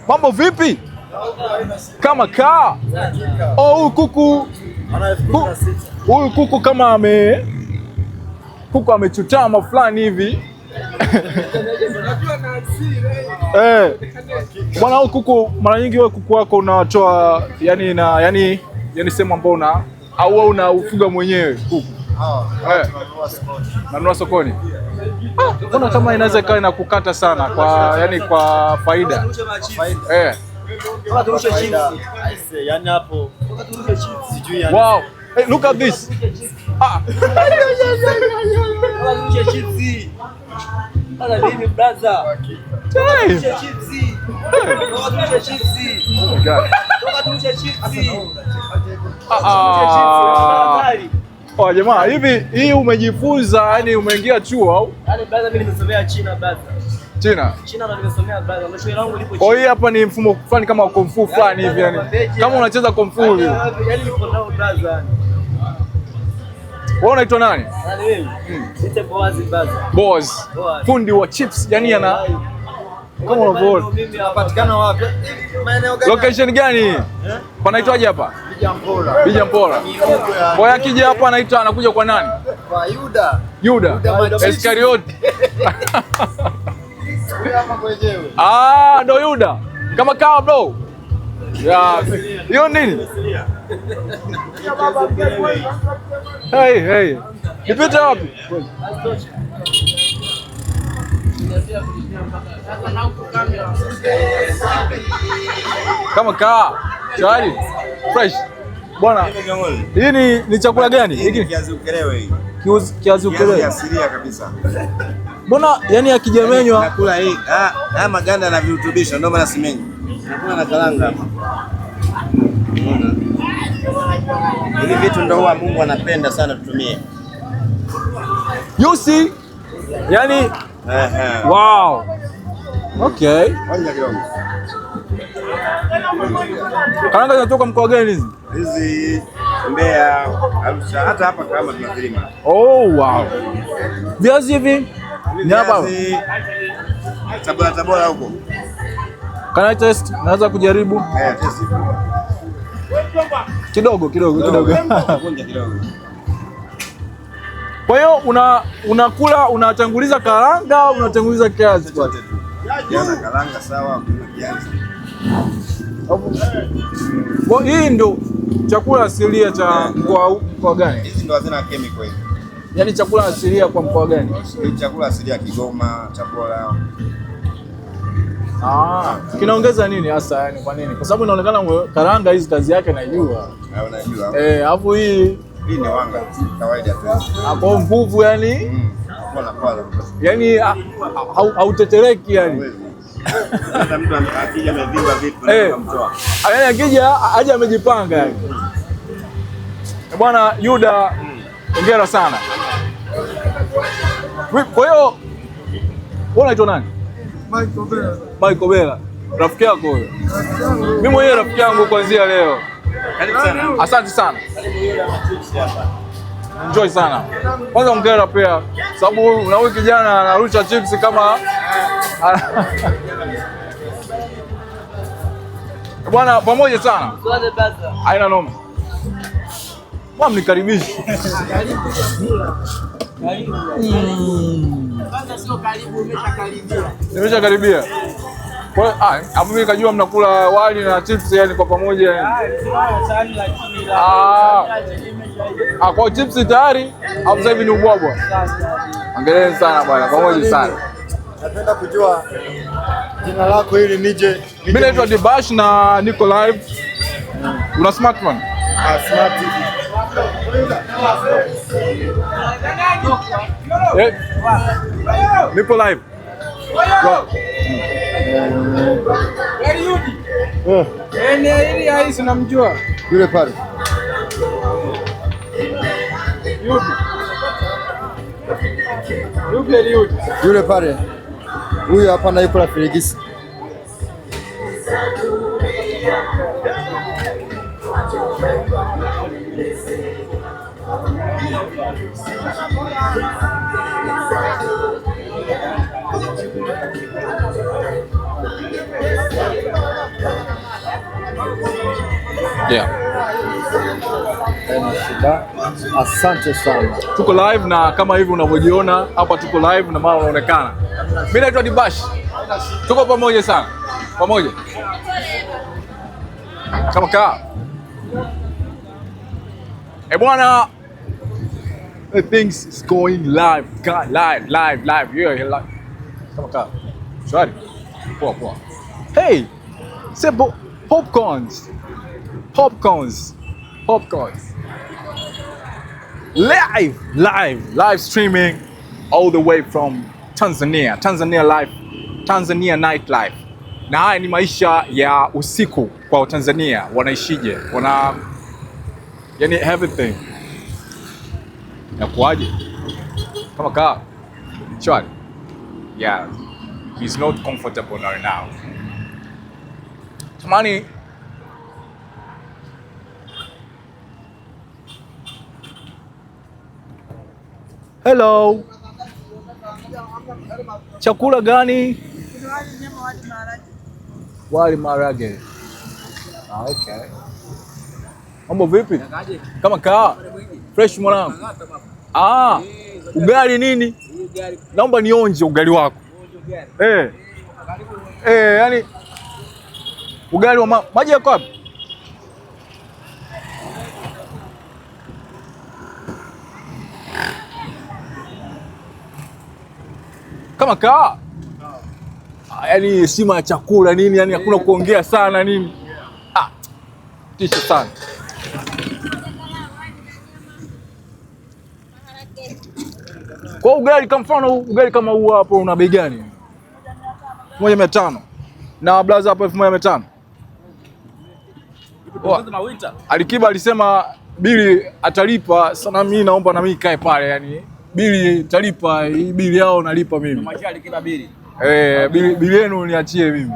Mambo vipi? Kama kaa. Oh, huyu kuku kama kuku amechutama fulani hivi. Bwana, huyu kuku mara nyingi wewe kuku wako unatoa yani sehemu ambayo au unaufuga mwenyewe kuku? Nanunua sokoni. Mbona kama inaweza ikawa inakukata sana kwa faida? Wow, hey, look at this. Oh jamaa, hii umejifunza yani umeingia chuo au? Yaani brother mimi nimesomea China brother. China ndo nimesomea brother. Ndio shule langu lipo China. Oh, hii hapa ni mfumo fulani kama kung fu fulani hivi yani. Kama unacheza kung fu hivi. Yaani nipo nao brother. Wewe unaitwa nani? Yaani wewe. Nite Boaz brother. Boaz. Fundi wa chips yani ana kama unavyoona. Unapatikana wapi? Maeneo gani? Location gani? Panaitwaje hapa? Bijampora. Kwa akija hapa anakuja kwa nani? Kwa Yuda. Iskarioti. Ndo Yuda. Kama kawa bro. Yeah. Hiyo nini? Hey. Nipite wapi? Kama kaa. Shwari. Fresh. Bwana, hii ni chakula gani? Hiki kiazi ukerewe hii. Kiazi ukerewe. Kiazi asilia kabisa. Mbona yani akijamenywa nakula hii. Haya maganda na virutubisho ndio maana simenyi. Nakula na karanga hapa. Hivi vitu ndio huwa Mungu anapenda sana tutumie. You see? Yani wow. Okay. Karanga zinatoka mkoa gani hizi? Hizi Mbeya, Arusha, hata hapa kama tunazilima. Oh wow. Viazi hivi? Ni hapa. Tabora huko. Can I test? Naweza kujaribu? Test. Kidogo. Kunja kidogo. Kwa hiyo unakula unatanguliza karanga, unatanguliza kiazi kwa tu. Kiazi karanga sawa, kuna kiazi. Kwa hii ndo chakula asilia cha mkoa gani? Hizi ndo hazina chemical hizi. Yaani chakula asilia kwa mkoa gani? Hii chakula asilia Kigoma, Tabora. Kinaongeza nini hasa yani kwa nini? Kwa sababu inaonekana karanga hizi kazi yake naijua. Unajua. Alafu hii ni wanga kawaida tu. Hapo nguvu yani. Yaani hautetereki yani. Hata mtu akija amevimba vipi unamtoa. Yaani akija aje amejipanga yani. Bwana Yuda, hongera sana. Kwa hiyo wewe unaitwa nani? Michael Bella. Rafiki yako huyo? Mimi mwenyewe rafiki yangu kuanzia leo. Karibu sana. Asante sana. Enjoy sana. Kwanza hongera pia sababu na huyu kijana anarusha chips kama bwana, pamoja sana. Haina noma. Bwana mnikaribishe. Kwanza sio karibu, umeshakaribia. Nimeshakaribia. Kwa hapo mimi nikajua mnakula wali na chips yani kwa pamoja yani. Kwa chips tayari au sasa hivi ni ubwabwa? Hongereni sana bwana, pamoja sana. Napenda kujua jina lako ili nije. Mimi naitwa Dibash na niko live. Una smartphone? Smart. Nipo live. Ili haisi unamjua? Yule pale. Yule pale. Huyu hapa na yuko la Feligisi. Yeah. Asante sana. Tuko live na kama hivi unavyojiona hapa, tuko live na mama unaonekana. Mimi naitwa Dibash. Tuko pamoja sana. Pamoja. Kama kaa. Bwana, things is going live. Live. Yeah, live. Kama kaa. Sorry. Poa. Hey. Simple popcorns. Live streaming all the way from Tanzania nightlife. Na haya ni maisha ya usiku kwa Tanzania, wanaishije, yani everything nakuaje kama kaa chwali. Yeah, he's not comfortable right now. Tamani hello. Chakula gani? Wali maharage. Okay. Mambo vipi? Kama kaa. Fresh mwanangu. Ugali nini? Naomba nionje ugali wako. Yani ugali wa maji yako wapi? Kama kaa. Yani heshima ya chakula nini, yani hakuna kuongea sana nini. Tisha sana. Kwa ugali kama mfano, ugali kama huu hapo una bei gani? 1500. Na blaza hapo 1500. Alikiba alisema bili atalipa sana, mimi naomba na mimi kae pale, yani bili talipa, hii bili yao nalipa mimi. Alikiba bili. Bili yenu niachie mimi.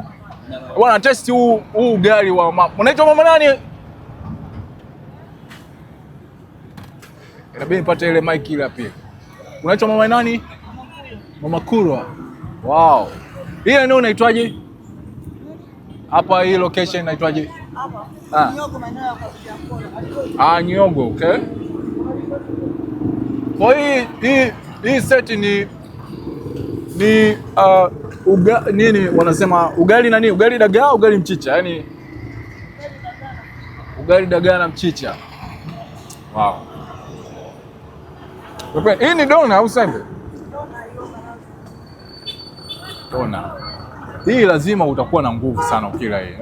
Bwana test huu ugali wa unaitwa mama nani? Inabidi nipate ile mic ile pia. Unaitwa mama nani? Mama Kurwa. Wow. Hii eneo inaitwaje? Hapa hii location inaitwaje? Hapa. Nyogo maeneo ya kwa Nyogo, okay. Kwa hii set ni nini wanasema ugali nani? Ugali dagaa, ugali mchicha. Yaani ugali dagaa na mchicha. Wow. Hii ni dona au sembe? Dona. Hii lazima utakuwa na nguvu sana ukila hii.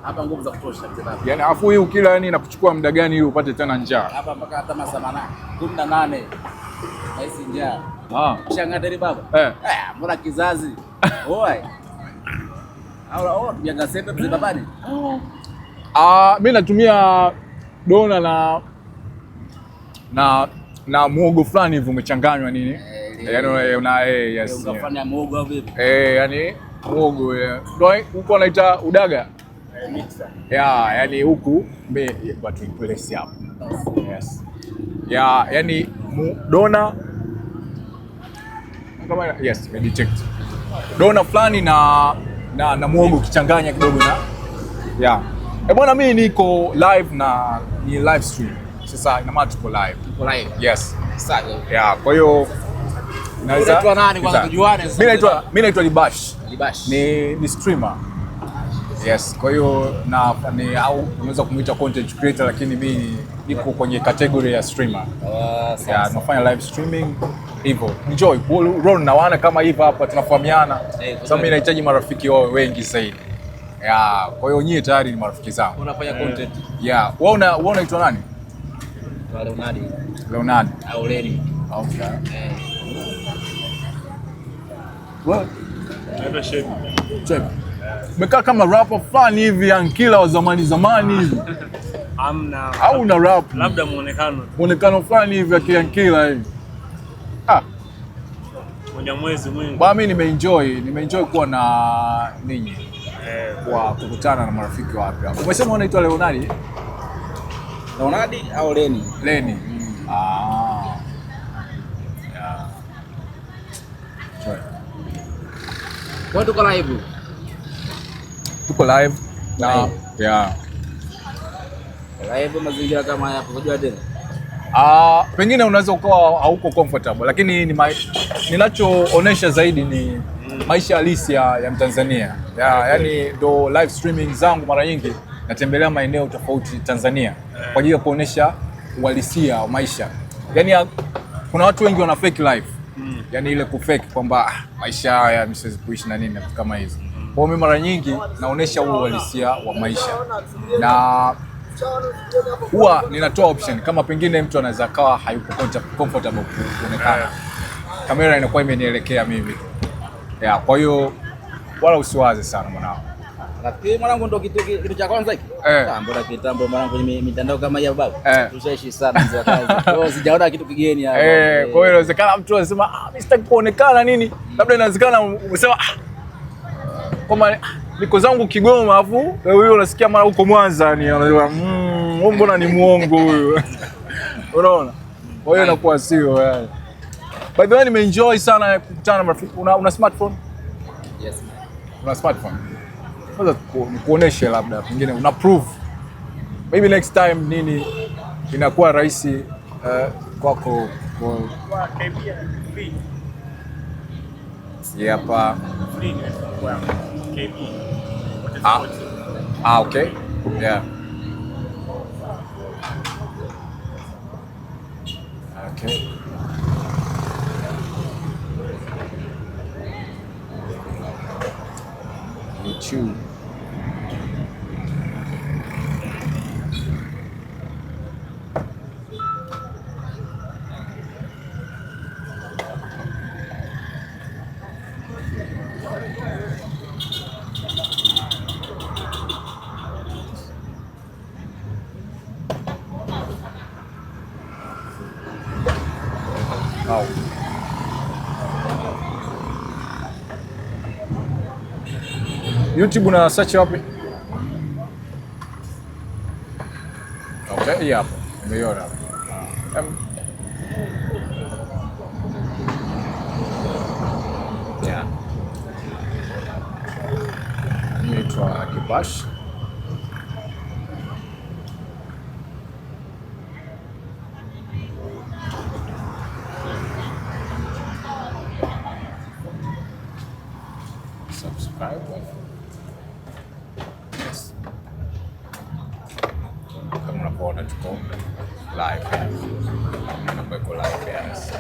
Hapa nguvu za kutosha. Yaani afu hii ukila yani inakuchukua muda gani ili upate tena njaa? Hapa mpaka hata masaa 18. Haisi njaa. Shangateri baba. Mbona kizazi? Oi. Au tumianga sembe mzee babani? Mimi natumia dona na muogo fulani hivi umechanganywa nini? Yaani yes. Unafanya muogo au vipi? Yani muogo ndio huko wanaita udaga. Mixer. Yeah, yani huku but we place hapo. Yes. Yeah, yani dona kama yes, we detect. Dona fulani na muogo kichanganya kidogo na yeah. Bwana mimi niko live na ni live stream. Sasa ina maana tuko live. Tuko live. Yes. Sasa. Yeah, kwa hiyo unaitwa nani kwanza tujuane sasa? Mimi naitwa Dibash. Dibash. Ni streamer. Yes, kwa hiyo au unaweza kumuita content creator, lakini mimi niko kwenye category ya streamer. Yeah, tunafanya live streaming hivyo. Enjoy. Roll na wana kama hivi hapa tunafahamiana. Sasa mimi nahitaji marafiki wao wengi zaidi. Yeah, kwa hiyo nyie tayari ni marafiki zangu. Unafanya content. Yeah, wewe unaitwa nani? Leonard. Au Leni. Okay. Wewe? Naitwa Shebi. Umekaa kama rapper fulani hivi ankila wa zamani hivi. Amna. Au una rap? Labda muonekano. Muonekano fulani hivi akiankila hivi. Mwenyamwezi mwingi. Bwana mimi nimeenjoy kuwa na ninyi. Kwa kukutana na marafiki wapya. Umesema unaitwa Leonard? Leonard au Leni? Leni. Yeah. Kwa tuko live. Tuko live Na yeah. Live mazingira kama haya kujua tena. Pengine unaweza ukawa hauko comfortable, lakini ninachoonesha zaidi ni maisha halisi ya Mtanzania. Yaani ndo live streaming zangu mara nyingi natembelea maeneo tofauti Tanzania kwa ajili ya kuonesha uhalisia wa maisha. Yaani kuna watu wengi wana fake life. Yaani ile kufake kwamba maisha haya msiwezi kuishi na nini na kama hizo. Kwa hiyo mimi mara nyingi naonesha uhalisia wa maisha. Na huwa ninatoa option kama pengine mtu anaweza kawa hayuko comfortable kuonekana. Kamera inakuwa imenielekea mimi. Kwa hiyo wala usiwaze sana mwanangu. Lakini mwanangu ndo kitu cha kwanza hiki. Mbona kitambo mwanangu kwenye mitandao kama hii baba. Tushaishi sana mzee wa kazi. Kwa hiyo sijaona kitu kigeni hapa. Kwa hiyo inawezekana mtu anasema mimi sitaki kuonekana nini? Labda inawezekana umesema kama niko zangu Kigoma alafu wewe unasikia mara huko Mwanza ni unajua mbona ni muongo huyu. Unaona? Kwa hiyo inakuwa sio yani. By the way nimeenjoy sana kukutana na marafiki. Una smartphone? Yes. Una smartphone? Kwanza nikuoneshe labda pengine una prove. Maybe next time nini inakuwa rahisi kwako kwa KP. Hapa. KP. Okay. Yeah. Okay. YouTube. YouTube una search wapi? Okay, hii hapa. Nimeiona. Yeah. Inaitwa Kibash. Subscribe. Kama unavyoona tuko live. Tuko live yes.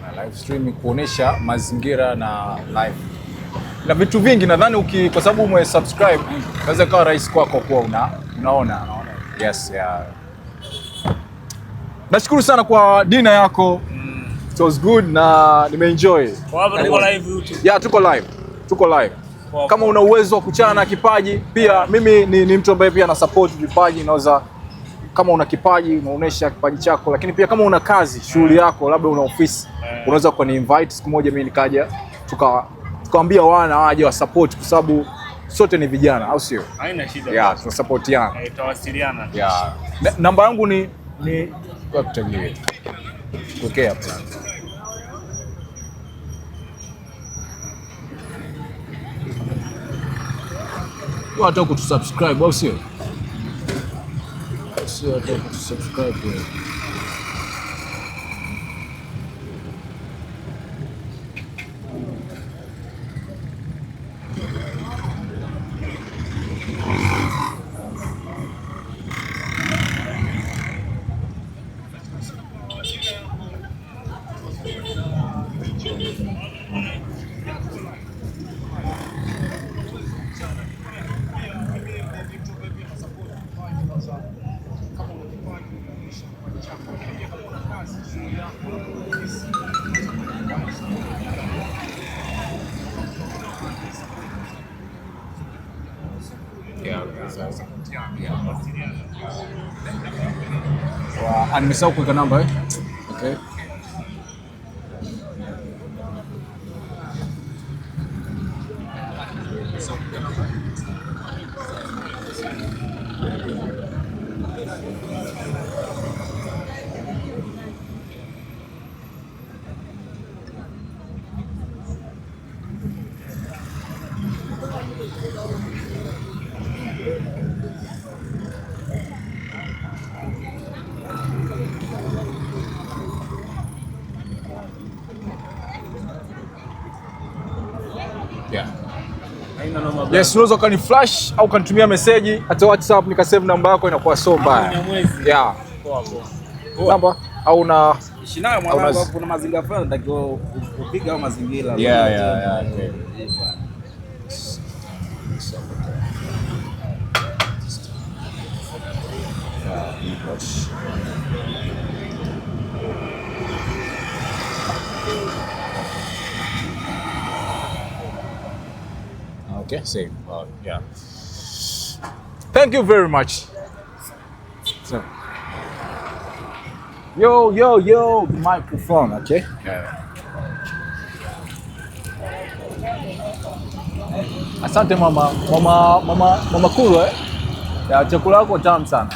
Na live streaming kuonesha mazingira na live. Na vitu vingi nadhani kwa sababu umesubscribe inaweza kuwa rahisi kwako kuwa unaona. Yes, yeah. Nashukuru sana kwa dinner yako. It was good na nimeenjoy. Tuko live YouTube. Yeah, tuko live. Kama una uwezo wa kuchana na kipaji pia mimi ni mtu ambaye pia na support vipaji. Naweza kama una kipaji unaonesha kipaji chako, lakini pia kama una kazi shughuli yako labda una ofisi unaweza kuni invite siku moja mimi nikaja tukaambia wana waje wa support kwa sababu sote ni vijana au sio? Haina shida. Yeah, tuna supportiana. Tutawasiliana. Yeah. Namba yangu ni kwa kutajia. Okay hapo. Watu kutusubscribe au sio? Sio watu kutusubscribe. Nimesahau kuweka namba Okay. Yes, unaweza kani flash au kanitumia message hata WhatsApp nikasave namba yako inakuwa so mbaya. Yeah. Poa. Namba au na shinayo mwanangu kuna mazingira fulani natakiwa upiga au mazingira. Yeah. Okay, same. Yeah. Thank you very much. So, yo, the microphone, okay? Yeah. Asante mama Kulu eh? Ya chakula yako tamu sana.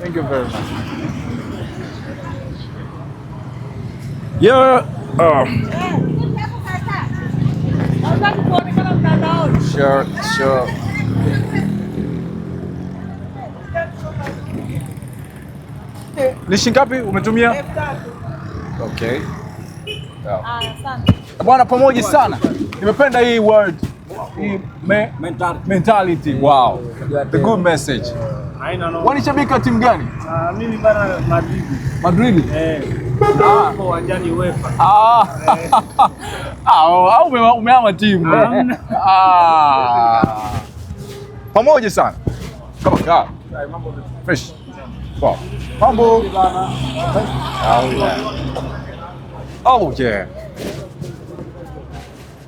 Thank you very much. Yeah. Sure. Ni shilingi ngapi umetumia? 3,000. Okay. Bwana pamoja sana. Nimependa hii word. Hii mentality. Wow. The good message. Wanishabika timu gani? Mimi bana Madrid. Kwa uwanjani UEFA. Au umehama timu. Pamoja sana. Kama kaa. Fresh. Wow. Mambo. Oh yeah.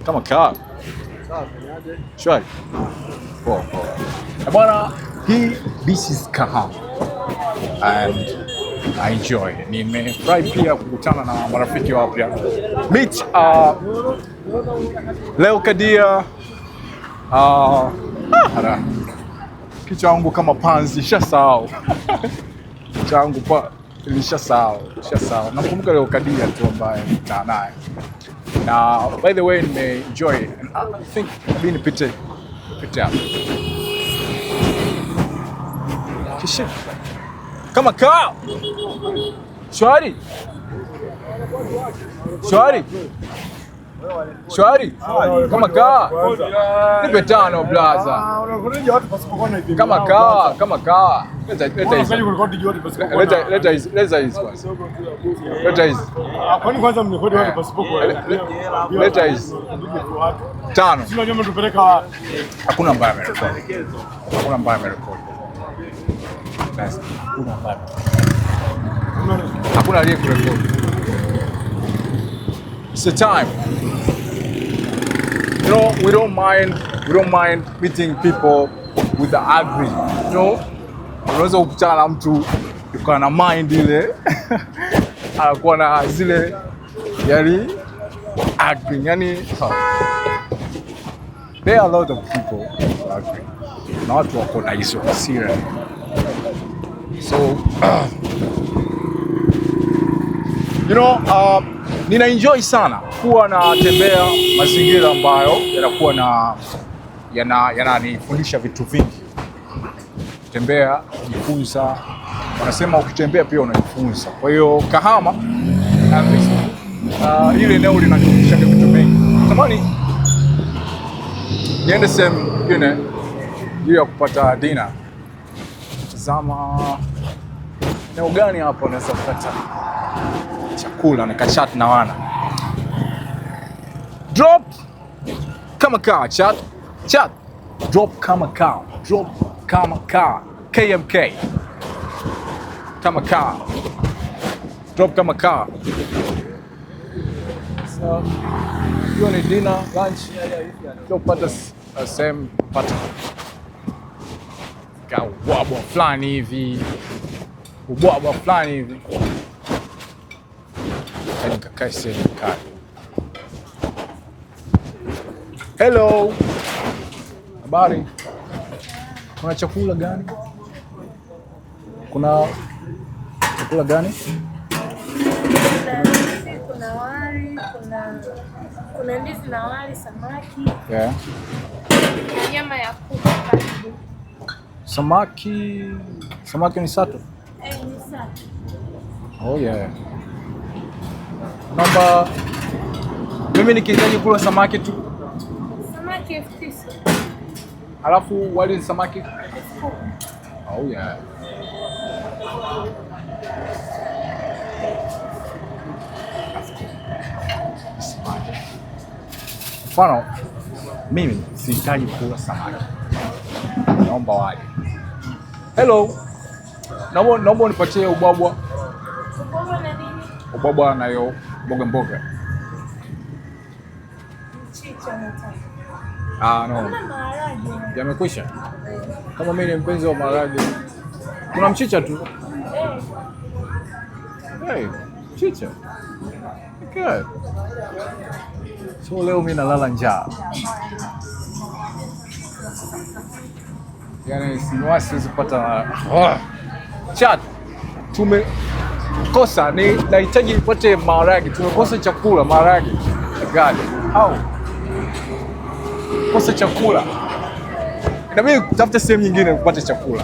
Kama kaa. Shwari. Poa. Bwana, this is Kahama. And I enjoy. Nimefurahi pia kukutana na marafiki wapya. Meet Leo Kadia. Kichwa wangu kama panzi, shasahau. Kichwa wangu nilishasahau. Nakumbuka Leo Kadia tu ambaye nikutana naye. Na by the way, nimeenjoy and I think mimi nipite hapo. Kisha kama kaa. Shwari. Kama kaa. Nipe tano blaza. Kama kaa. Leta hizi. Tano. Hakuna mbaya amerekodi. Hakuna aliyekurekodi. It's the time. You know, we don't mind meeting people with the agree. You know, unaweza kukutana na mtu yuko na mind ile anakuwa na zile yani agree. Yani there are a lot of people who agree. Na watu wako na hizo hasira. So you know, nina enjoy sana kuwa natembea mazingira ambayo yanakuwa yananifundisha vitu vingi. Kutembea, kujifunza. Wanasema ukitembea pia unajifunza. Kwa hiyo Kahama ile eneo linanifundisha vitu vingi. Tamani niende sehemu nyingine ili kupata dinner. Tazama eneo gani hapo naweza kupata chakula nikachat na wana. Drop kama kaa chat. Drop kama kaa. KMK kama kaa. Drop kama kaa. So hiyo ni dinner, lunch. Tupata same pata ubwabwa fulani hivi. Nikakaa sehemu kali. Hello. Habari. Kuna chakula gani? Kuna wali, kuna ndizi na wali, samaki. Yeah. Na nyama ya kuku. Samaki ni sato? Ni sato. Oh yeah. Namba mimi nikihitaji kula samaki tu. Samaki Samaki 9,000. Alafu wali samaki 10,000. oh yeah. Mfano mimi sihitaji kula samaki, naomba wali. Hello, naomba unipatie ubwabwa. Ubwabwa na nini? Ubwabwa nayo mboga mboga. Mchicha nataka. No. Kuna maharage. Yamekwisha. Kama mimi ni mpenzi wa maharage. Kuna mchicha tu. Hey, mchicha. Okay. So leo mimi nalala njaa. Yaani siwezi kupata chat. Tumekosa nahitaji nipate maharage. Tumekosa chakula maharage. God. How? Kosa chakula. Inabidi kutafuta sehemu nyingine kupata chakula.